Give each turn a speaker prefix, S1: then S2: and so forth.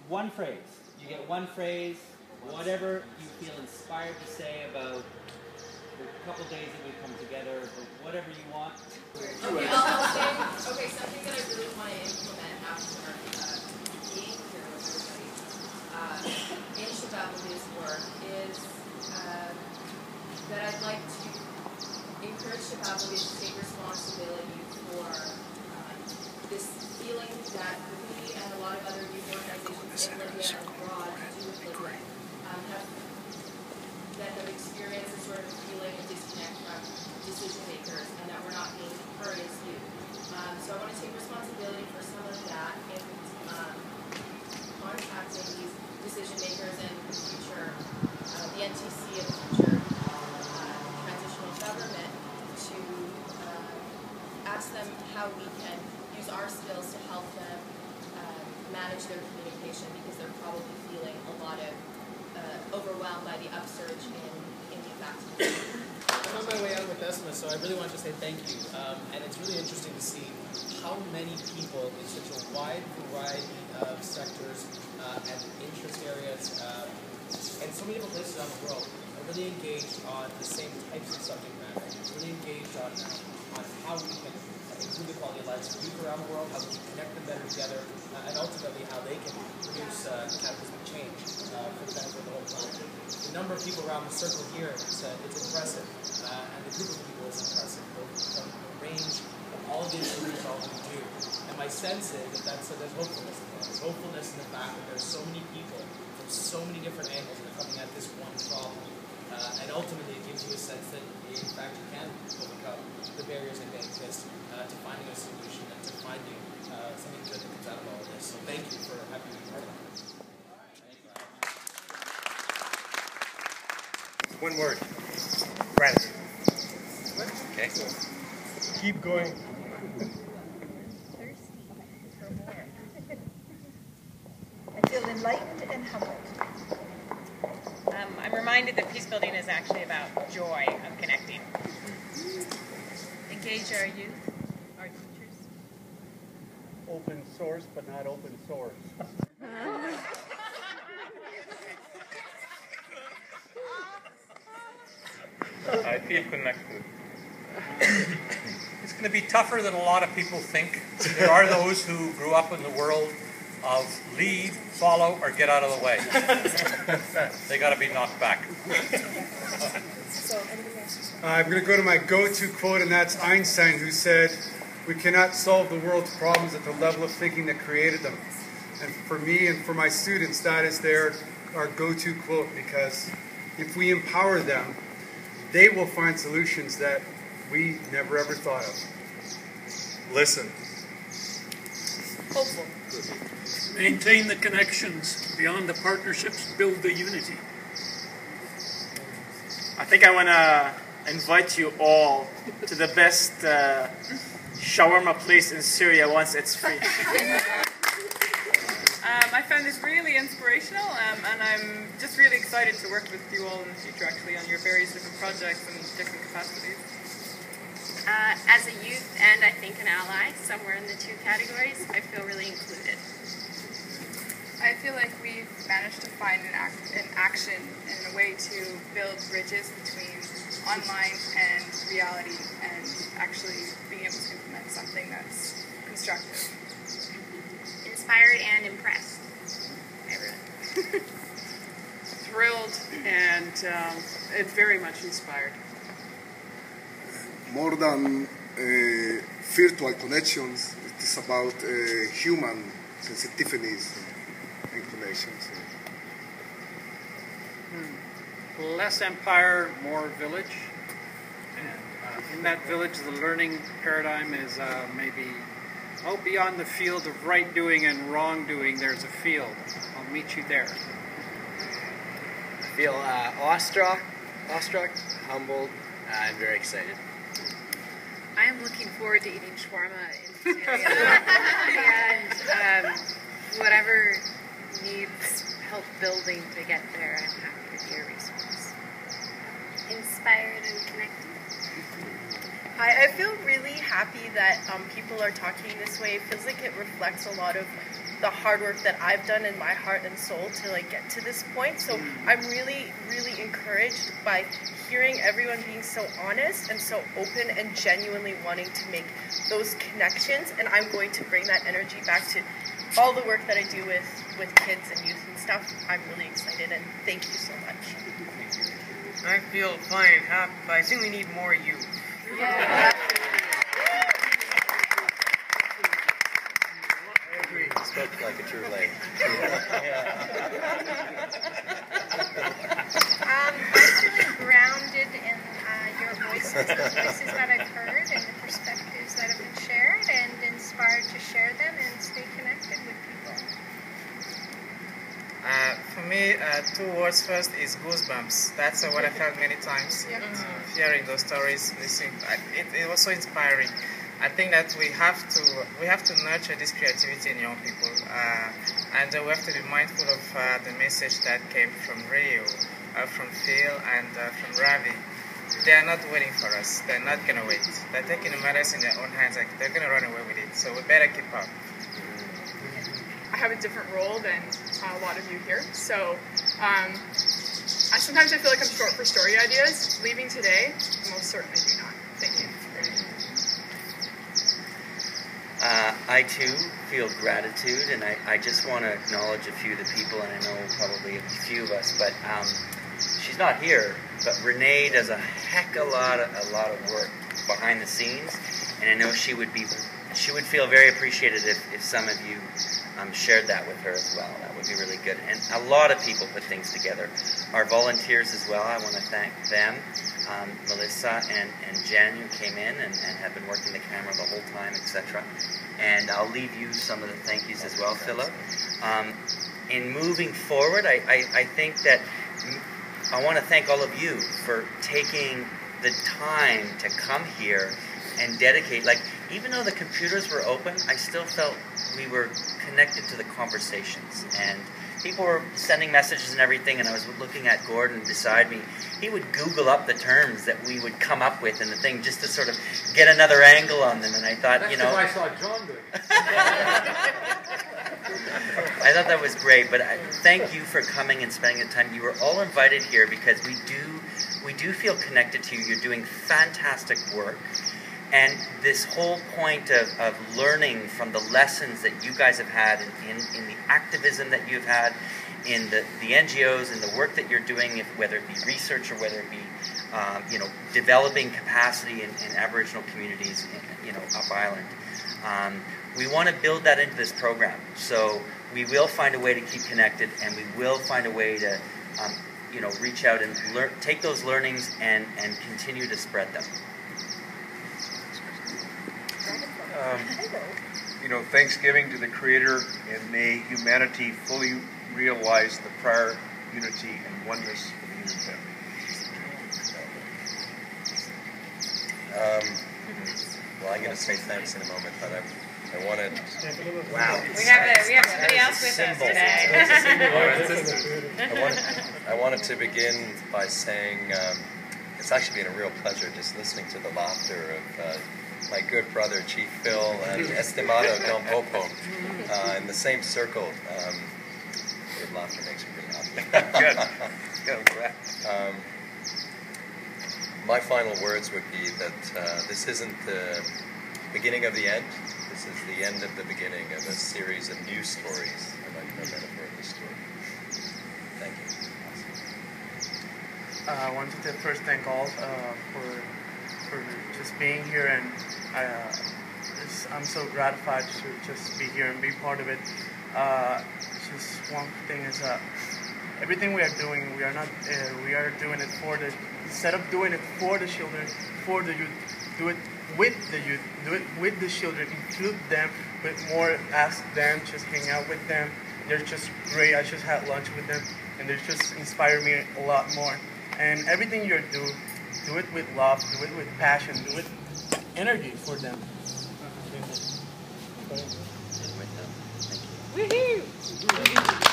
S1: one phrase. You get one phrase, whatever you feel inspired to say about the couple days that we've come together, or whatever you want.
S2: Okay, I'll say, okay, something that I really want to implement after being here with everybody in Shababalu's work is that I'd like to encourage Shababalu to take responsibility for this feeling that we and a lot of other youth organizations in Libya and abroad do with Libya have experienced a sort of feeling of disconnect from decision makers and that we're not being heard as youth. So I want to take responsibility for some of that in contacting these decision makers and the future, the NTC and the future transitional government to ask them how we can use our skills to help them manage their communication, because they're probably feeling a lot of overwhelmed by the upsurge in youth activism.
S3: I'm on my way out with ESMA, so I really want to say thank you. And it's really interesting to see how many people in such a wide variety of sectors and interest areas and so many different places around the world are really engaged on the same types of subject matter, really engaged on how we can improve the quality of lives of youth around the world, how we can connect them better together, and ultimately how they can produce cataclysmic change for the benefit of the whole planet. The number of people around the circle here, it's impressive, and the group of people is impressive, from the range of all of the activities, all that we do. And my sense is that there's hopefulness in that. There's hopefulness in the fact that there's so many people from so many different angles that are coming at this one problem. And ultimately it gives you a sense that, in fact, you can overcome the barriers that may exist to finding a solution and to finding something good that comes out of all of this. So thank you for having me part of that.
S4: One word. Gratitude. Okay.
S5: Keep going.
S6: Thirsty for more. I feel enlightened and humbled.
S7: I'm reminded that peace building is actually about joy of connecting.
S6: Engage our youth, our teachers.
S5: Open source, but not open source.
S4: I feel connected. It's going to be tougher than a lot of people think. There are those who grew up in the world of lead, follow, or get out of the way. They got to be knocked back.
S5: I'm going to go to my go-to quote, and that's Einstein, who said, "We cannot solve the world's problems at the level of thinking that created them." And for me and for my students, that is our go-to quote, because if we empower them, they will find solutions that we never ever thought of.
S8: Listen.
S6: Hopeful.
S9: Maintain the connections. Beyond the partnerships, build the unity.
S10: I think I want to invite you all to the best shawarma place in Syria once it's free.
S7: I found this really inspirational, and I'm just really excited to work with you all in the future, actually, on your various different projects and different capacities.
S11: As a youth and I think an ally, somewhere in the two categories, I feel really included.
S12: I feel like we've managed to find an action and a way to build bridges between online and reality, and actually being able to implement something that's constructive.
S11: Inspired and impressed. Everyone.
S13: Thrilled and very much inspired.
S14: More than virtual connections, it is about human sensitivities and connections.
S13: Less empire, more village. And in that village, the learning paradigm is maybe, beyond the field of right doing and wrong doing, there's a field. I'll meet you there.
S15: I feel awestruck, humbled, and very excited.
S12: I am looking forward to eating shawarma in Syria. And whatever needs help building to get there, I'm happy to be a resource.
S11: Inspired and connected.
S16: Hi, I feel really happy that people are talking this way. It feels like it reflects a lot of the hard work that I've done in my heart and soul to like get to this point. So I'm really, really encouraged by hearing everyone being so honest and so open and genuinely wanting to make those connections. And I'm going to bring that energy back to all the work that I do with kids and youth and stuff. I'm really excited, and thank you so much.
S17: I feel fine, but I think we need more youth.
S16: Yeah.
S18: You spoke like a true lady.
S6: I'm feeling grounded in your voices, the voices that I've heard, and the perspectives that have been shared, and inspired to share them and stay connected with people.
S10: For me, 2 words first is goosebumps. That's what I felt many times. Hearing those stories, listening, it was so inspiring. I think that we have to nurture this creativity in young people, and we have to be mindful of the message that came from Rio, from Phil, and from Ravi. They are not waiting for us. They're not going to wait. They're taking the matters in their own hands. Like, they're going to run away with it. So we better keep up.
S12: I have a different role than a lot of you here. So sometimes I feel like I'm short for story ideas. Leaving today, most certainly do not. Thank you.
S19: I too feel gratitude, and I just want to acknowledge a few of the people, and I know probably a few of us, but she's not here, but Renee does a heck of a lot of work behind the scenes, and I know she would feel very appreciated if some of you shared that with her as well. That would be really good. And a lot of people put things together. Our volunteers as well, I want to thank them. Melissa and Jen, who came in and have been working the camera the whole time, etc. And I'll leave you some of the thank yous as well, Philip. In moving forward, I think that I want to thank all of you for taking the time to come here and dedicate. Like, even though the computers were open, I still felt we were connected to the conversations, and people were sending messages and everything, and I was looking at Gordon beside me. He would Google up the terms that we would come up with in the thing just to sort of get another angle on them, and I thought,
S4: That's
S19: you know...
S4: I saw John do.
S19: I thought that was great, but thank you for coming and spending the time. You were all invited here because we do feel connected to you. You're doing fantastic work. And this whole point of learning from the lessons that you guys have had in the activism that you've had, in the NGOs and the work that you're doing, whether it be research or whether it be developing capacity in Aboriginal communities, up island. We want to build that into this program. So we will find a way to keep connected, and we will find a way to reach out and take those learnings and continue to spread them.
S20: Thanksgiving to the Creator, and may humanity fully realize the prior unity and oneness of the human family.
S18: Well, I'm going to say thanks in a moment, but I wanted...
S11: Wow. We have somebody else with us today.
S18: I wanted to begin by saying it's actually been a real pleasure just listening to the laughter of my good brother Chief Phil and Estimado Don Popo in the same circle. Good laughter makes me really happy. Good. My final words would be that this isn't the beginning of the end. This is the end of the beginning of a series of new stories. I like the metaphor of the story. Thank you.
S21: I wanted to first thank all for just being here, and I'm so gratified to just be here and be part of it. Just one thing is everything we are doing, we are doing it for the, instead of doing it for the children, for the youth, do it with the youth, do it with the children, include them with more, ask them, just hang out with them. They're just great. I just had lunch with them, and they just inspire me a lot more. And everything you do it with love, do it with passion, do it with energy for them.
S11: Woohoo!